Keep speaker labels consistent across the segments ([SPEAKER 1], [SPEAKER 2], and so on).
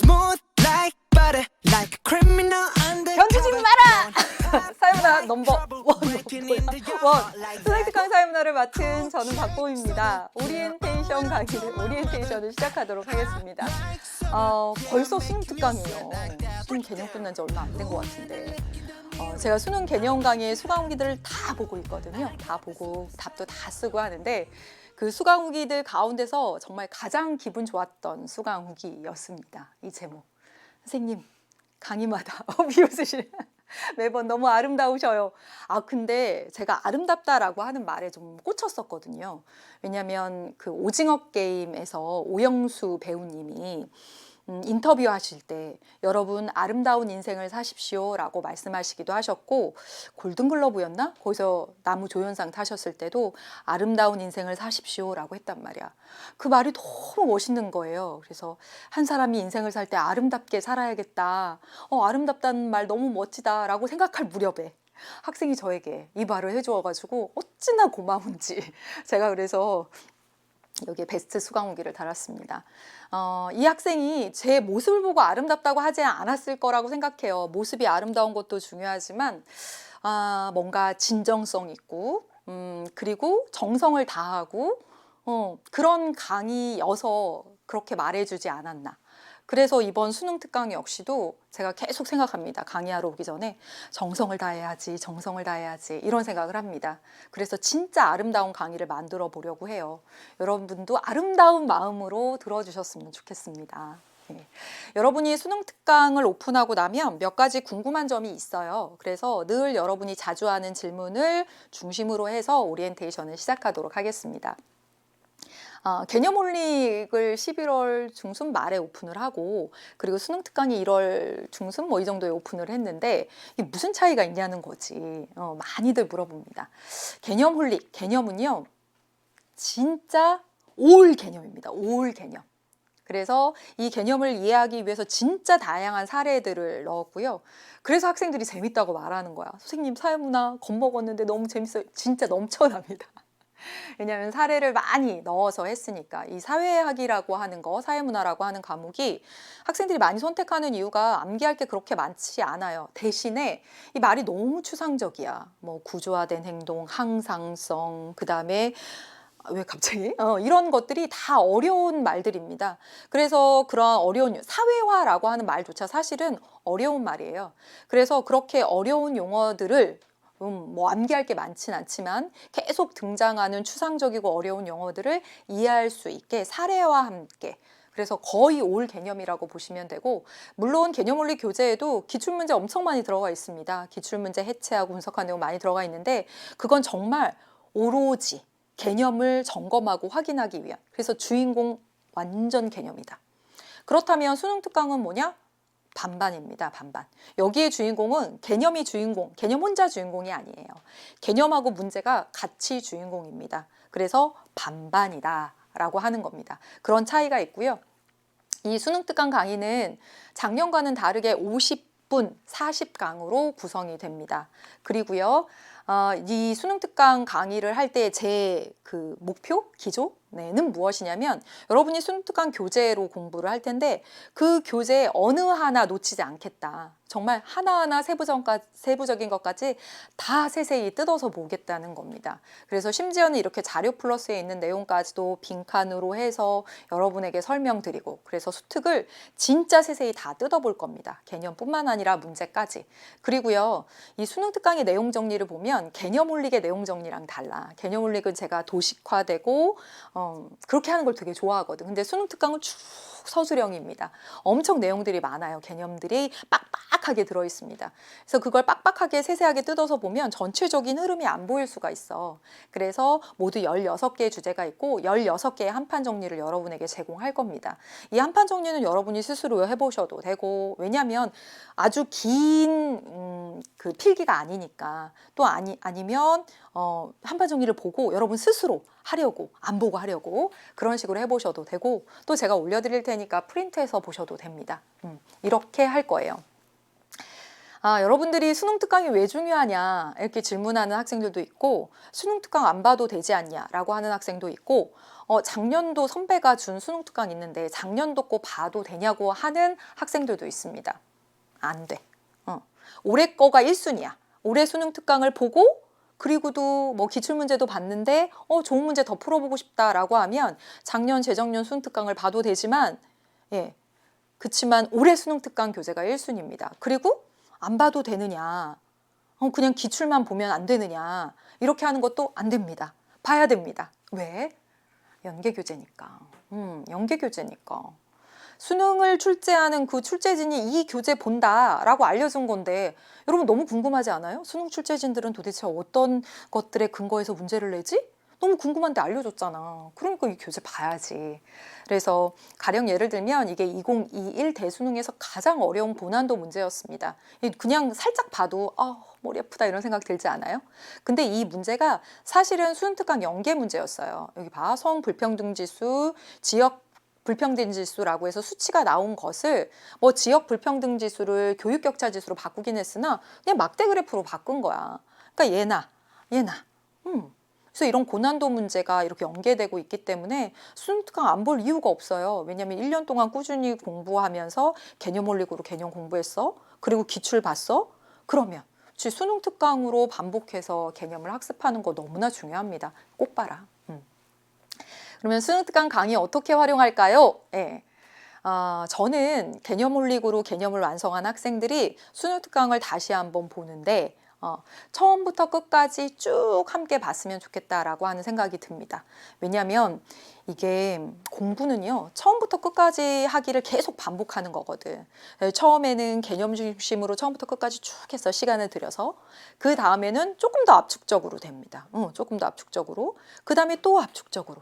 [SPEAKER 1] Smooth like butter, like a criminal
[SPEAKER 2] 견디지
[SPEAKER 1] undercover.
[SPEAKER 2] 마라! 사회문화 넘버 원. 수능 특강 사회문화를 맡은 저는 박보입니다. 오리엔테이션을 시작하도록 하겠습니다. 벌써 수능 특강이에요. 수능 개념 끝난 지 얼마 안 된 것 같은데. 제가 수능 개념 강의 수강 후기들을 다 보고 있거든요. 다 보고 답도 다 쓰고 하는데 그 수강 후기들 가운데서 정말 가장 기분 좋았던 수강 후기였습니다. 이 제목. 선생님, 강의마다 비웃으시네. 매번 너무 아름다우셔요. 근데 제가 아름답다라고 하는 말에 좀 꽂혔었거든요. 왜냐하면 그 오징어 게임에서 오영수 배우님이 인터뷰 하실 때 여러분 아름다운 인생을 사십시오 라고 말씀하시기도 하셨고, 골든글러브였나? 거기서 나무 조연상 타셨을 때도 아름다운 인생을 사십시오 라고 했단 말이야. 그 말이 너무 멋있는 거예요. 그래서 한 사람이 인생을 살 때 아름답게 살아야겠다, 아름답다는 말 너무 멋지다 라고 생각할 무렵에 학생이 저에게 이 말을 해주어가지고 어찌나 고마운지 제가 그래서 여기에 베스트 수강 후기를 달았습니다. 이 학생이 제 모습을 보고 아름답다고 하지 않았을 거라고 생각해요. 모습이 아름다운 것도 중요하지만 뭔가 진정성 있고 그리고 정성을 다하고 그런 강의여서 그렇게 말해주지 않았나. 그래서 이번 수능 특강 역시도 제가 계속 생각합니다. 강의하러 오기 전에 정성을 다해야지, 정성을 다해야지 이런 생각을 합니다. 그래서 진짜 아름다운 강의를 만들어 보려고 해요. 여러분도 아름다운 마음으로 들어주셨으면 좋겠습니다. 네. 여러분이 수능 특강을 오픈하고 나면 몇 가지 궁금한 점이 있어요. 그래서 늘 여러분이 자주 하는 질문을 중심으로 해서 오리엔테이션을 시작하도록 하겠습니다. 개념 올릭을 11월 중순 말에 오픈을 하고, 그리고 수능 특강이 1월 중순 이 정도에 오픈을 했는데 이게 무슨 차이가 있냐는 거지. 많이들 물어봅니다. 개념 홀릭, 개념은요 진짜 올 개념입니다. 올 개념. 그래서 이 개념을 이해하기 위해서 진짜 다양한 사례들을 넣었고요. 그래서 학생들이 재밌다고 말하는 거야. 선생님 사회문화 겁먹었는데 너무 재밌어요. 진짜 넘쳐납니다. 왜냐하면 사례를 많이 넣어서 했으니까. 이 사회학이라고 하는 거, 사회문화라고 하는 과목이 학생들이 많이 선택하는 이유가 암기할 게 그렇게 많지 않아요. 대신에 이 말이 너무 추상적이야. 뭐 구조화된 행동, 항상성, 그 다음에 왜 갑자기? 이런 것들이 다 어려운 말들입니다. 그래서 그런 어려운 사회화라고 하는 말조차 사실은 어려운 말이에요. 그래서 그렇게 어려운 용어들을 암기할 게 많진 않지만 계속 등장하는 추상적이고 어려운 용어들을 이해할 수 있게 사례와 함께, 그래서 거의 올 개념이라고 보시면 되고, 물론 개념 원리 교재에도 기출문제 엄청 많이 들어가 있습니다. 기출문제 해체하고 분석하는 내용 많이 들어가 있는데 그건 정말 오로지 개념을 점검하고 확인하기 위한, 그래서 주인공 완전 개념이다. 그렇다면 수능 특강은 뭐냐? 반반입니다. 반반. 여기에 주인공은 개념이 주인공, 개념 혼자 주인공이 아니에요. 개념하고 문제가 같이 주인공입니다. 그래서 반반이다 라고 하는 겁니다. 그런 차이가 있고요. 이 수능 특강 강의는 작년과는 다르게 50분 40강으로 구성이 됩니다. 그리고요, 이 수능 특강 강의를 할 때 제 그 목표, 기조는 무엇이냐면, 여러분이 수능 특강 교재로 공부를 할 텐데 그 교재 어느 하나 놓치지 않겠다. 정말 하나하나 세부적인 것까지 다 세세히 뜯어서 보겠다는 겁니다. 그래서 심지어는 이렇게 자료 플러스에 있는 내용까지도 빈칸으로 해서 여러분에게 설명드리고, 그래서 수특을 진짜 세세히 다 뜯어볼 겁니다. 개념뿐만 아니라 문제까지. 그리고요, 이 수능 특강의 내용 정리를 보면 개념 올릭의 내용 정리랑 달라. 개념 올릭은 제가 도식화되고 그렇게 하는 걸 되게 좋아하거든. 근데 수능 특강은 쭉 서술형입니다. 엄청 내용들이 많아요. 개념들이 빡빡하게 들어있습니다. 그래서 그걸 빡빡하게 세세하게 뜯어서 보면 전체적인 흐름이 안 보일 수가 있어. 그래서 모두 16개의 주제가 있고 16개의 한판 정리를 여러분에게 제공할 겁니다. 이 한판 정리는 여러분이 스스로 해보셔도 되고, 왜냐하면 아주 긴 그 필기가 아니니까. 또 아니면 한판 정리를 보고 여러분 스스로 하려고, 안 보고 하려고 그런 식으로 해보셔도 되고, 또 제가 올려드릴 테니까 프린트해서 보셔도 됩니다. 이렇게 할 거예요. 여러분들이 수능 특강이 왜 중요하냐 이렇게 질문하는 학생들도 있고 수능 특강 안 봐도 되지 않냐라고 하는 학생도 있고 작년도 선배가 준 수능 특강 있는데 작년도 꼭 봐도 되냐고 하는 학생들도 있습니다. 안 돼. 올해 거가 1순위야. 올해 수능 특강을 보고 그리고도 뭐 기출문제도 봤는데 좋은 문제 더 풀어보고 싶다라고 하면 작년 재작년 수능 특강을 봐도 되지만 그치만 올해 수능 특강 교재가 1순위입니다. 그리고 안 봐도 되느냐 그냥 기출만 보면 안 되느냐 이렇게 하는 것도 안 됩니다. 봐야 됩니다. 왜? 연계교재니까. 연계교재니까. 수능을 출제하는 그 출제진이 이 교재 본다라고 알려준 건데 여러분 너무 궁금하지 않아요? 수능 출제진들은 도대체 어떤 것들에 근거해서 문제를 내지? 너무 궁금한데 알려줬잖아. 그러니까 이 교재 봐야지. 그래서 가령 예를 들면 이게 2021 대수능에서 가장 어려운 고난도 문제였습니다. 그냥 살짝 봐도 머리 아프다 이런 생각 들지 않아요? 근데 이 문제가 사실은 수능특강 연계 문제였어요. 여기 봐. 성불평등지수, 지역 불평등 지수라고 해서 수치가 나온 것을 뭐 지역 불평등 지수를 교육 격차 지수로 바꾸긴 했으나 그냥 막대 그래프로 바꾼 거야. 그러니까 얘나. 그래서 이런 고난도 문제가 이렇게 연계되고 있기 때문에 수능 특강 안 볼 이유가 없어요. 왜냐하면 1년 동안 꾸준히 공부하면서 개념 올리고로 개념 공부했어. 그리고 기출 봤어. 그러면 수능 특강으로 반복해서 개념을 학습하는 거 너무나 중요합니다. 꼭 봐라. 그러면 수능 특강 강의 어떻게 활용할까요? 저는 개념 올리고로 개념을 완성한 학생들이 수능 특강을 다시 한번 보는데 처음부터 끝까지 쭉 함께 봤으면 좋겠다라고 하는 생각이 듭니다. 왜냐하면 이게 공부는요 처음부터 끝까지 하기를 계속 반복하는 거거든. 처음에는 개념 중심으로 처음부터 끝까지 쭉 해서 시간을 들여서 그 다음에는 조금 더 압축적으로 됩니다. 조금 더 압축적으로 그 다음에 또 압축적으로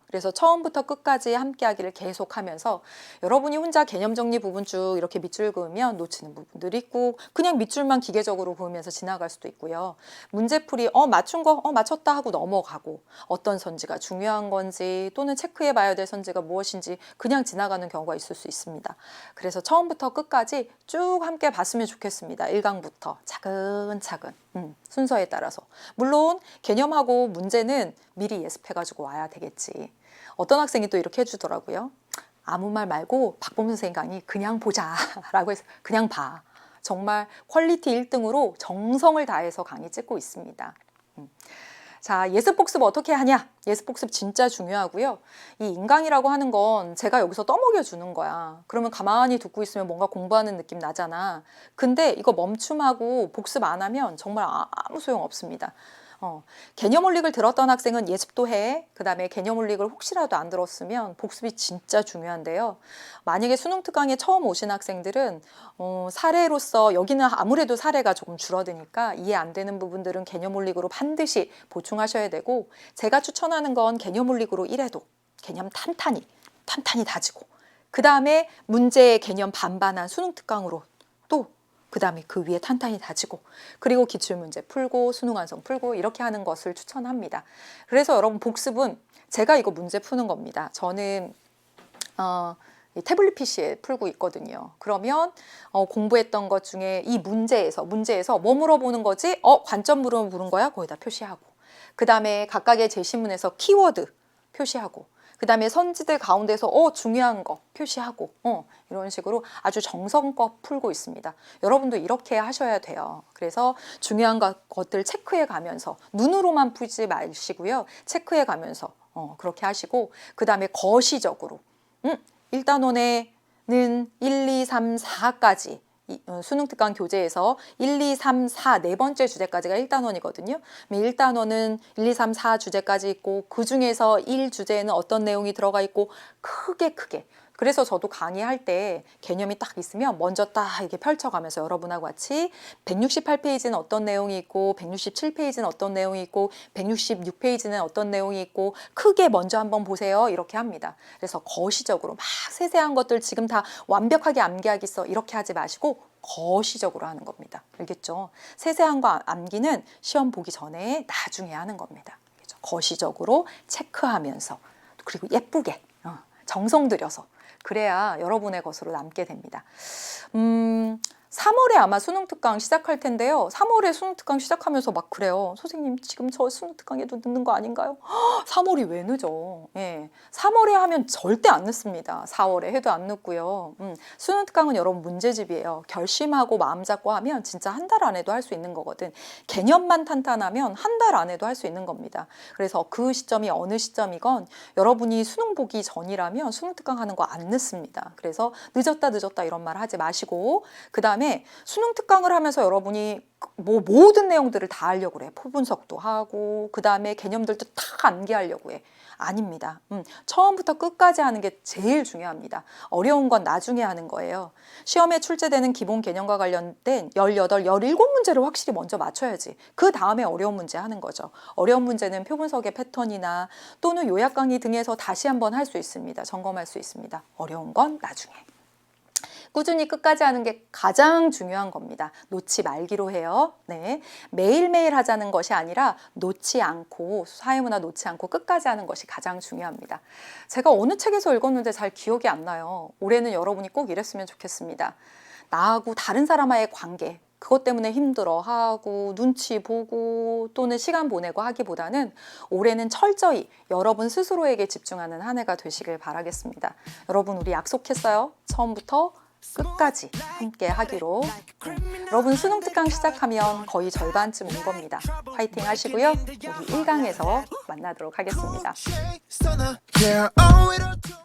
[SPEAKER 2] 그래서 처음부터 끝까지 함께 하기를 계속 하면서 여러분이 혼자 개념 정리 부분 쭉 이렇게 밑줄 그으면 놓치는 부분들이 있고 그냥 밑줄만 기계적으로 그으면서 지나갈 수도 있고요. 문제풀이 맞춘 거 맞췄다 하고 넘어가고 어떤 선지가 중요한 건지 또는 체크해 봐야 될 선지가 무엇인지 그냥 지나가는 경우가 있을 수 있습니다. 그래서 처음부터 끝까지 쭉 함께 봤으면 좋겠습니다. 1강부터 차근차근 순서에 따라서. 물론 개념하고 문제는 미리 예습해 가지고 와야 되겠지. 어떤 학생이 또 이렇게 해주더라고요. 아무 말 말고 박범선 선생님 강의 그냥 보자 라고 해서 그냥 봐. 정말 퀄리티 1등으로 정성을 다해서 강의 찍고 있습니다. 자, 예습복습 어떻게 하냐? 예습복습 진짜 중요하고요. 이 인강이라고 하는 건 제가 여기서 떠먹여 주는 거야. 그러면 가만히 듣고 있으면 뭔가 공부하는 느낌 나잖아. 근데 이거 멈춤하고 복습 안 하면 정말 아무 소용 없습니다. 개념 올릭을 들었던 학생은 예습도 해. 그 다음에 개념 올릭을 혹시라도 안 들었으면 복습이 진짜 중요한데요. 만약에 수능 특강에 처음 오신 학생들은 사례로서 여기는 아무래도 사례가 조금 줄어드니까 이해 안 되는 부분들은 개념 올릭으로 반드시 보충하셔야 되고 제가 추천하는 건 개념 올릭으로 1회도 개념 탄탄히 다지고 그 다음에 문제의 개념 반반한 수능 특강으로 또 그 다음에 그 위에 탄탄히 다지고 그리고 기출문제 풀고 수능 완성 풀고 이렇게 하는 것을 추천합니다. 그래서 여러분 복습은 제가 이거 문제 푸는 겁니다. 저는 이 태블릿 PC에 풀고 있거든요. 그러면 공부했던 것 중에 이 문제에서 뭐 물어보는 거지? 관점 물어보는 거야? 거기다 표시하고 그 다음에 각각의 제시문에서 키워드 표시하고 그 다음에 선지들 가운데서 중요한 거 표시하고 이런 식으로 아주 정성껏 풀고 있습니다. 여러분도 이렇게 하셔야 돼요. 그래서 중요한 것들 체크해 가면서 눈으로만 풀지 마시고요. 체크해 가면서 그렇게 하시고 그 다음에 거시적으로 1단원에는 1, 2, 3, 4까지 수능 특강 교재에서 1, 2, 3, 4 네 번째 주제까지가 1단원이거든요. 1단원은 1, 2, 3, 4 주제까지 있고 그 중에서 1주제에는 어떤 내용이 들어가 있고 크게 그래서 저도 강의할 때 개념이 딱 있으면 먼저 딱 이렇게 펼쳐가면서 여러분하고 같이 168페이지는 어떤 내용이 있고 167페이지는 어떤 내용이 있고 166페이지는 어떤 내용이 있고 크게 먼저 한번 보세요. 이렇게 합니다. 그래서 거시적으로 막 세세한 것들 지금 다 완벽하게 암기하겠어 이렇게 하지 마시고 거시적으로 하는 겁니다. 알겠죠? 세세한 거 암기는 시험 보기 전에 나중에 하는 겁니다. 알겠죠? 거시적으로 체크하면서 그리고 예쁘게 정성 들여서 그래야 여러분의 것으로 남게 됩니다. 3월에 아마 수능 특강 시작할 텐데요. 3월에 수능 특강 시작하면서 막 그래요. 선생님 지금 저 수능 특강에도 늦는 거 아닌가요? 3월이 왜 늦어? 예, 3월에 하면 절대 안 늦습니다. 4월에 해도 안 늦고요. 수능 특강은 여러분 문제집이에요. 결심하고 마음 잡고 하면 진짜 한 달 안에도 할 수 있는 거거든. 개념만 탄탄하면 한 달 안에도 할 수 있는 겁니다. 그래서 그 시점이 어느 시점이건 여러분이 수능 보기 전이라면 수능 특강 하는 거 안 늦습니다. 그래서 늦었다 이런 말 하지 마시고, 그 다음에 수능 특강을 하면서 여러분이 뭐 모든 내용들을 다 하려고 그래. 포분석도 하고 그 다음에 개념들도 다 암기하려고 해. 아닙니다. 처음부터 끝까지 하는 게 제일 중요합니다. 어려운 건 나중에 하는 거예요. 시험에 출제되는 기본 개념과 관련된 18, 17문제를 확실히 먼저 맞춰야지. 그 다음에 어려운 문제 하는 거죠. 어려운 문제는 표분석의 패턴이나 또는 요약 강의 등에서 다시 한번 할 수 있습니다. 점검할 수 있습니다. 어려운 건 나중에. 꾸준히 끝까지 하는 게 가장 중요한 겁니다. 놓지 말기로 해요. 네, 매일매일 하자는 것이 아니라 놓지 않고, 사회문화 놓지 않고 끝까지 하는 것이 가장 중요합니다. 제가 어느 책에서 읽었는데 잘 기억이 안 나요. 올해는 여러분이 꼭 이랬으면 좋겠습니다. 나하고 다른 사람과의 관계, 그것 때문에 힘들어하고 눈치 보고 또는 시간 보내고 하기보다는 올해는 철저히 여러분 스스로에게 집중하는 한 해가 되시길 바라겠습니다. 여러분, 우리 약속했어요. 처음부터 끝까지 함께 하기로. 여러분, 수능 특강 시작하면 거의 절반쯤 온 겁니다. 화이팅 하시고요. 우리 1강에서 만나도록 하겠습니다.
[SPEAKER 1] Yeah, owe it all to